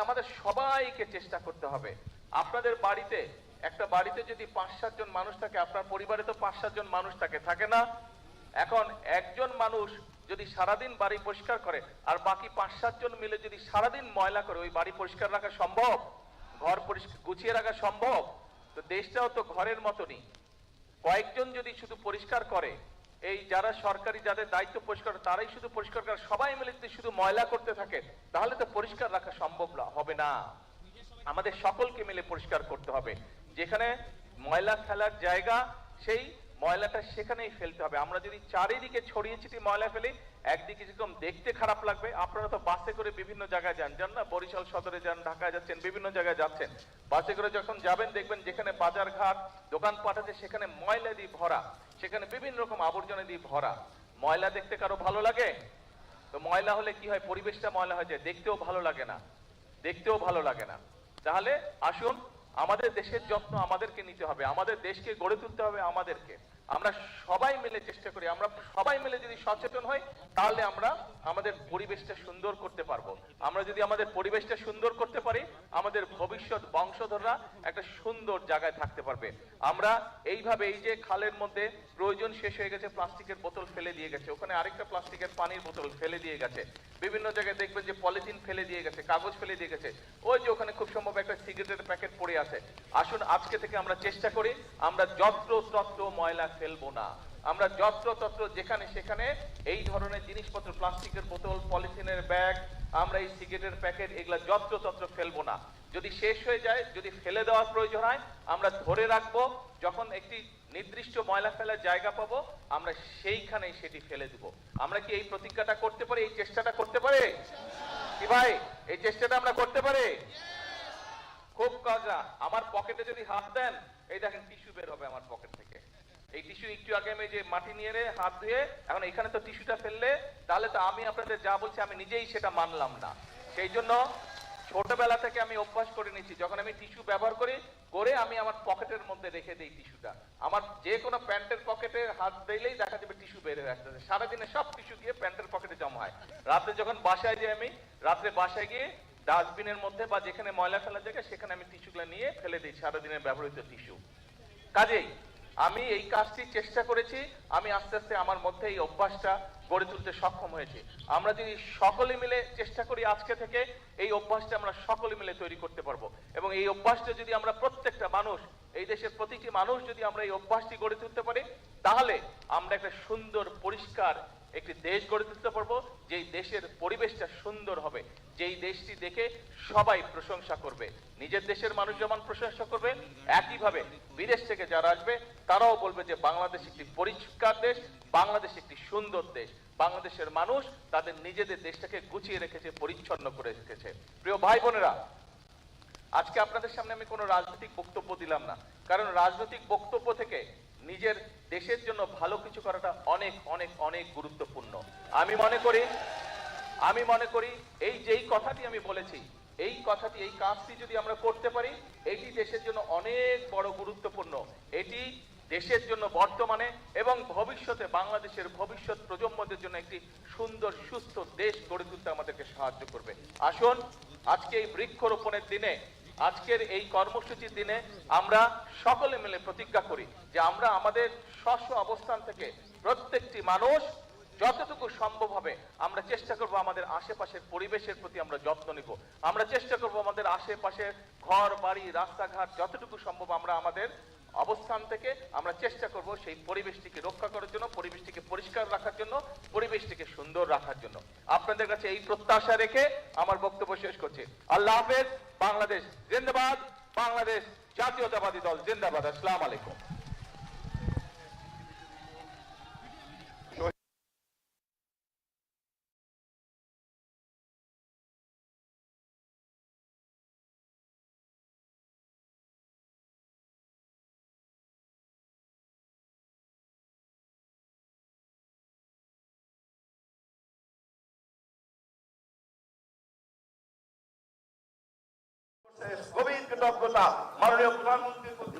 আমাদের সবাইকে চেষ্টা করতে হবে। আপনাদের বাড়িতে, একটা বাড়িতে যদি 5-7 জন মানুষ থাকে, আপনার পরিবারে তো 5-7 জন মানুষ থাকে না? এখন একজন মানুষ যদি সারাদিন বাড়ি পরিষ্কার করে আর বাকি 5-7 জন মিলে যদি সারাদিন ময়লা করে, ওই বাড়ি পরিষ্কার রাখা সম্ভব? ঘর পরিষ্কার গুছিয়ে রাখা সম্ভব? তো দেশটাও তো ঘরের মতনই। কয়েকজন যদি শুধু পরিষ্কার করে, এই যারা সরকারি যাদের দায়িত্ব পরিষ্কার, তারাই শুধু পরিষ্কার করে, সবাই মিলে যদি শুধু ময়লা করতে থাকে, তাহলে তো পরিষ্কার রাখা সম্ভব হবে না। আমাদের সকলকে মিলে পরিষ্কার করতে হবে। যেখানে ময়লা ফেলার জায়গা, সেই ময়লাটা সেখানেই ফেলতে হবে। আমরা যদি চারিদিকে ছড়িয়ে ছিটিয়ে ময়লা ফেলি, একদিকে যেরকম দেখতে খারাপ লাগবে। আপনারা তো বাসে করে বিভিন্ন জায়গায় যান না? বরিশাল সদরে যান, ঢাকায় যাচ্ছেন, বিভিন্ন জায়গায় যাচ্ছেন। বাসে করে যখন যাবেন, দেখবেন যেখানে বাজার ঘাট, দোকানপাট আছে, সেখানে ময়লা দিয়ে ভরা, সেখানে বিভিন্ন রকম আবর্জনা দিয়ে ভরা। ময়লা দেখতে কারো ভালো লাগে? তো ময়লা হলে কি হয়? পরিবেশটা ময়লা হয়ে যায়, দেখতেও ভালো লাগে না, দেখতেও ভালো লাগে না। তাহলে আসুন, আমাদের দেশের যত্ন আমাদেরকে নিতে হবে, আমাদের দেশকে গড়ে তুলতে হবে আমাদেরকে। আমরা সবাই মিলে চেষ্টা করি, আমরা সবাই মিলে যদি সচেতন হই, তাহলে আমরা আমাদের পরিবেশটা সুন্দর করতে পারবো। আমরা যদি আমাদের পরিবেশটা সুন্দর করতে পারি, আমাদের ভবিষ্যৎ বংশধররা একটা সুন্দর জায়গায় থাকতে পারবে। আমরা এইভাবে, এই যে খালের মধ্যে প্রয়োজন শেষ হয়ে গেছে, প্লাস্টিকের বোতল ফেলে দিয়ে গেছে, ওখানে আরেকটা প্লাস্টিকের পানির বোতল ফেলে দিয়ে গেছে, বিভিন্ন জায়গায় দেখবেন যে পলিথিন ফেলে দিয়ে গেছে, কাগজ ফেলে দিয়ে গেছে, ওই যে ওখানে খুব সম্ভব একটা সিগারেটের প্যাকেট পড়ে আছে। আসুন আজকে থেকে আমরা চেষ্টা করি, আমরা যত্র তত্র ময়লা ফেলবো না। আমরা যত্র তত্র যেখানে সেখানে এই ধরনের জিনিসপত্র, প্লাস্টিকের বোতল, পলিথিনের ব্যাগ, আমরা এই সিগারেটের প্যাকেট, এগুলা যত্র তত্র ফেলবো না। যদি শেষ হয়ে যায়, যদি ফেলে দেওয়ার প্রয়োজন হয়, আমরা ধরে রাখবো। যখন একটি নির্দিষ্ট ময়লা ফেলার জায়গা পাবো, আমরা সেইখানেই সেটি ফেলে দেবো। আমরা কি এই প্রতিজ্ঞাটা করতে পারি? এই চেষ্টাটা করতে পারি কি ভাই? এই চেষ্টাটা আমরা করতে পারি? খুব কাজা। আমার পকেটে যদি হাত দেন, এই দেখেন টিস্যু বের হবে আমার পকেট থেকে। এই টিস্যু একটু আগে আমি যে মাটি নিয়ে হাত ধুয়ে, এখন এখানে তো টিস্যুটা ফেললে, তাহলে তো আমি আপনাদের যা বলছি আমি নিজেই সেটা মানলাম না। সেই জন্য ছোটবেলা থেকে আমি অভ্যাস করে নিচ্ছি, যখন আমি টিস্যু ব্যবহার করি, করে আমি আমার পকেটের মধ্যে রেখে দিই টিস্যুটা। আমার যে কোনো প্যান্টের পকেটে হাত দিলেই দেখা যাবে টিস্যু বের হয়ে আসতেছে। সারাদিনে সব টিস্যু গিয়ে প্যান্টের পকেটে জমা হয়। রাতে যখন বাসায় যাই, আমি রাত্রে বাসায় গিয়ে ডাস্টবিনের মধ্যে বা যেখানে ময়লা ফেলার জায়গা, সেখানে আমি টিস্যুগুলো নিয়ে ফেলে দিই, সারাদিনের ব্যবহৃত টিস্যু। কাজেই আমি এই কাজটি চেষ্টা করেছি, আমি আস্তে আস্তে আমার মধ্যে এই অভ্যাসটা গড়ে তুলতে সক্ষম হয়েছি। আমরা যদি সকলে মিলে চেষ্টা করি, আজকে থেকে এই অভ্যাসটা আমরা সকলে মিলে তৈরি করতে পারবো। এবং এই অভ্যাসটা যদি আমরা প্রত্যেকটা মানুষ, এই দেশের প্রতিটি মানুষ যদি আমরা এই অভ্যাসটি গড়ে তুলতে পারি, তাহলে আমরা একটা সুন্দর পরিষ্কার একটি দেশ গড়ে তুলতে পারবো, যেই দেশের পরিবেশটা সুন্দর হবে, যেই দেশটি দেখে সবাই প্রশংসা করবে। নিজের দেশের মানুষ যেমন প্রশংসা করবে, একইভাবে বিদেশ থেকে যারা আসবে তারাও বলবে যে বাংলাদেশ একটি পরিষ্কার দেশ, বাংলাদেশ একটি সুন্দর দেশ, বাংলাদেশের মানুষ তাদের নিজেদের দেশটাকে গুছিয়ে রেখেছে, পরিচ্ছন্ন করে রেখেছে। প্রিয় ভাই বোনেরা, আজকে আপনাদের সামনে আমি কোনো রাজনৈতিক বক্তব্য দিলাম না, কারণ রাজনৈতিক বক্তব্য থেকে নিজের দেশের জন্য ভালো কিছু করাটা অনেক অনেক অনেক গুরুত্বপূর্ণ। আমি মনে করি এই যেই কথাটি আমি বলেছি, এই কথাটি, এই কাজটি যদি আমরা করতে পারি, এটি দেশের জন্য অনেক বড় গুরুত্বপূর্ণ। এটি দেশের জন্য বর্তমানে এবং ভবিষ্যতে বাংলাদেশের ভবিষ্যৎ প্রজন্মদের জন্য একটি সুন্দর সুস্থ দেশ গড়ে তুলতে আমাদেরকে সাহায্য করবে। আসুন আজকে এই বৃক্ষরোপণের দিনে, আজকের এই কর্মসূচির দিনে আমরা সকলে মিলে প্রতিজ্ঞা করি যে আমরা আমাদের স্ব অবস্থান থেকে প্রত্যেকটি মানুষ যতটুকু সম্ভব হবে আমরা চেষ্টা করব আমাদের আশেপাশের পরিবেশের প্রতি আমরা যত্ন নিব। আমরা চেষ্টা করব আমাদের আশেপাশের ঘর বাড়ি রাস্তাঘাট যতটুকু সম্ভব আমরা আমাদের অবস্থান থেকে আমরা চেষ্টা করব সেই পরিবেশটিকে রক্ষা করার জন্য, পরিবেশটিকে পরিষ্কার রাখার জন্য, পরিবেশটিকে সুন্দর রাখার জন্য। আপনাদের কাছে এই প্রত্যাশা রেখে আমার বক্তব্য শেষ করছি। আল্লাহ হাফেজ। বাংলাদেশ জিন্দাবাদ। বাংলাদেশ জাতীয়তাবাদী দল জিন্দাবাদ। আসসালামু আলাইকুম। গভীর কৃতজ্ঞতা মাননীয় প্রধানমন্ত্রীর প্রতি।